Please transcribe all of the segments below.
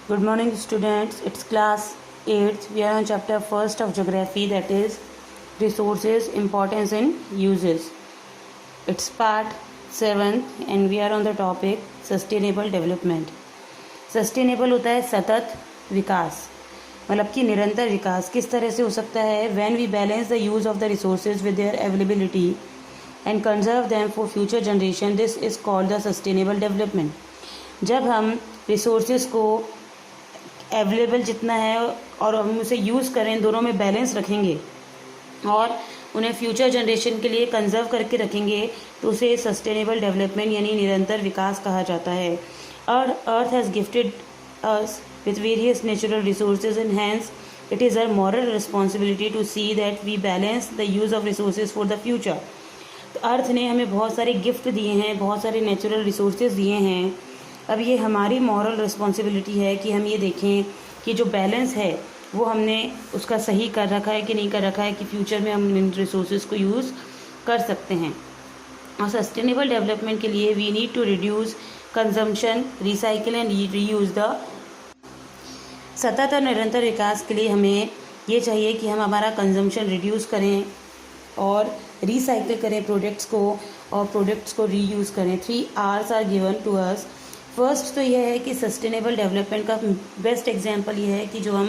Good morning, students. It's class 8th. We are on chapter 1st of geography, that is resources, importance and uses. It's part 7th and we are on the topic sustainable development. Sustainable होता है सतत विकास, मतलब कि निरंतर विकास किस तरह से हो सकता है. When we balance the use of the resources with their availability and conserve them for future generation, this is called the sustainable development. जब हम रिसोर्सेज को अवेलेबल जितना है और हम उसे यूज़ करें, दोनों में बैलेंस रखेंगे और उन्हें फ्यूचर जनरेशन के लिए कंजर्व करके रखेंगे, तो उसे सस्टेनेबल डेवलपमेंट यानी निरंतर विकास कहा जाता है. और अर्थ has gifted us with various natural resources and hence it is our moral responsibility to see that we balance the use of resources for the future. तो अर्थ ने हमें बहुत सारे गिफ्ट दिए हैं, बहुत सारे नेचुरल रिसोर्सेज दिए हैं. अब ये हमारी मॉरल रिस्पॉन्सिबिलिटी है कि हम ये देखें कि जो बैलेंस है वो हमने उसका सही कर रखा है कि नहीं कर रखा है, कि फ्यूचर में हम इन रिसोर्सेज को यूज़ कर सकते हैं. और सस्टेनेबल डेवलपमेंट के लिए we need to reduce consumption, recycle and reuse the. सतत और निरंतर विकास के लिए हमें ये चाहिए कि हम हमारा कंजम्पशन रिड्यूस करें और रिसाइकिल करें प्रोडक्ट्स को, और प्रोडक्ट्स को रीयूज़ करें. 3 R's are given to us. First तो यह है कि सस्टेनेबल डेवलपमेंट का बेस्ट एग्जांपल ये है कि जो हम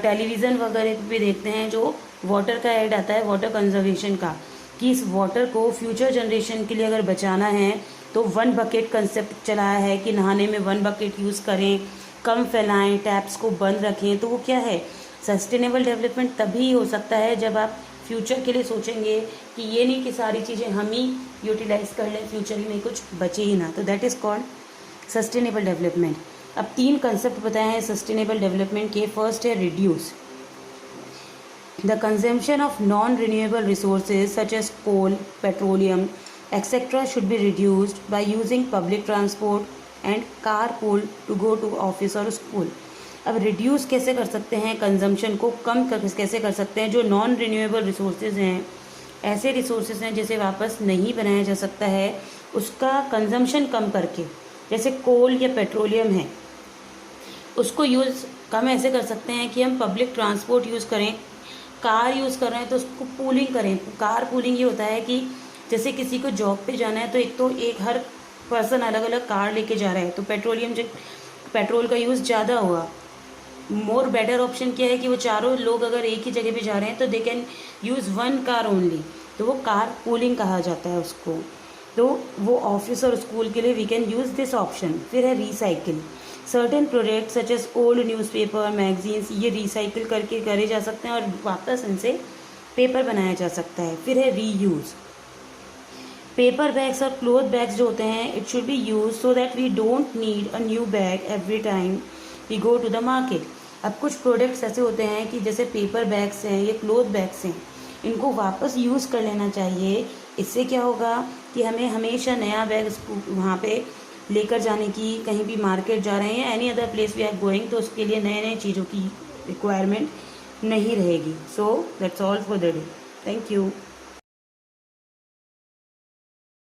टेलीविज़न वगैरह पे देखते हैं, जो वाटर का ऐड आता है वाटर कंजर्वेशन का, कि इस वाटर को फ्यूचर जनरेशन के लिए अगर बचाना है तो 1 बकेट कंसेप्ट चलाया है कि नहाने में 1 बकेट यूज़ करें, कम फैलाएं, टैप्स को बंद रखें. तो वो क्या है, सस्टेनेबल डेवलपमेंट तभी हो सकता है जब आप फ्यूचर के लिए सोचेंगे कि ये नहीं कि सारी चीज़ें हम ही यूटिलाइज़ कर लें, फ्यूचर में कुछ बचे ही ना. तो that is called sustainable development. अब 3 कंसेप्ट बताए हैं सस्टेनेबल डेवलपमेंट के. फर्स्ट है reduce. The consumption of non renewable resources such as coal, petroleum et cetera should be reduced by using public transport and car pool to go to office और school. अब reduce कैसे कर सकते हैं, consumption को कम कैसे कर सकते हैं. जो नॉन रिन्यूएबल रिसोर्सेज हैं, ऐसे रिसोर्सेज हैं जिसे वापस नहीं बनाया जा सकता है, उसका कंजम्पशन कम करके, जैसे कोल या पेट्रोलियम है, उसको यूज़ कम ऐसे कर सकते हैं कि हम पब्लिक ट्रांसपोर्ट यूज़ करें. कार यूज़ कर रहे हैं तो उसको पूलिंग करें. कार पूलिंग ये होता है कि जैसे किसी को जॉब पे जाना है तो एक हर पर्सन अलग अलग कार लेके जा रहा है, तो पेट्रोल का यूज़ ज़्यादा हुआ. मोर बेटर ऑप्शन क्या है कि वो चारों लोग अगर एक ही जगह पे जा रहे हैं तो they can use 1 car only, तो वो कार पूलिंग कहा जाता है उसको. तो वो ऑफिस और स्कूल के लिए we can use this option. फिर है recycle. Certain product such as old newspaper, magazines, ये रिसाइकिल करके करे जा सकते हैं और वापस इनसे पेपर बनाया जा सकता है. फिर है रीयूज़. पेपर बैग्स और क्लोथ बैग्स जो होते हैं, it should be use so that we don't need a new bag every time we go to the market. अब कुछ प्रोडक्ट्स ऐसे होते हैं कि जैसे पेपर बैग्स हैं, ये क्लोथ बैग्स हैं, इनको वापस यूज़ कर लेना चाहिए. इससे क्या होगा कि हमें हमेशा नया बैग वहाँ पे लेकर जाने की, कहीं भी मार्केट जा रहे हैं या any other place we are going, तो उसके लिए नए नए चीज़ों की रिक्वायरमेंट नहीं रहेगी. So that's all for the day. Thank you.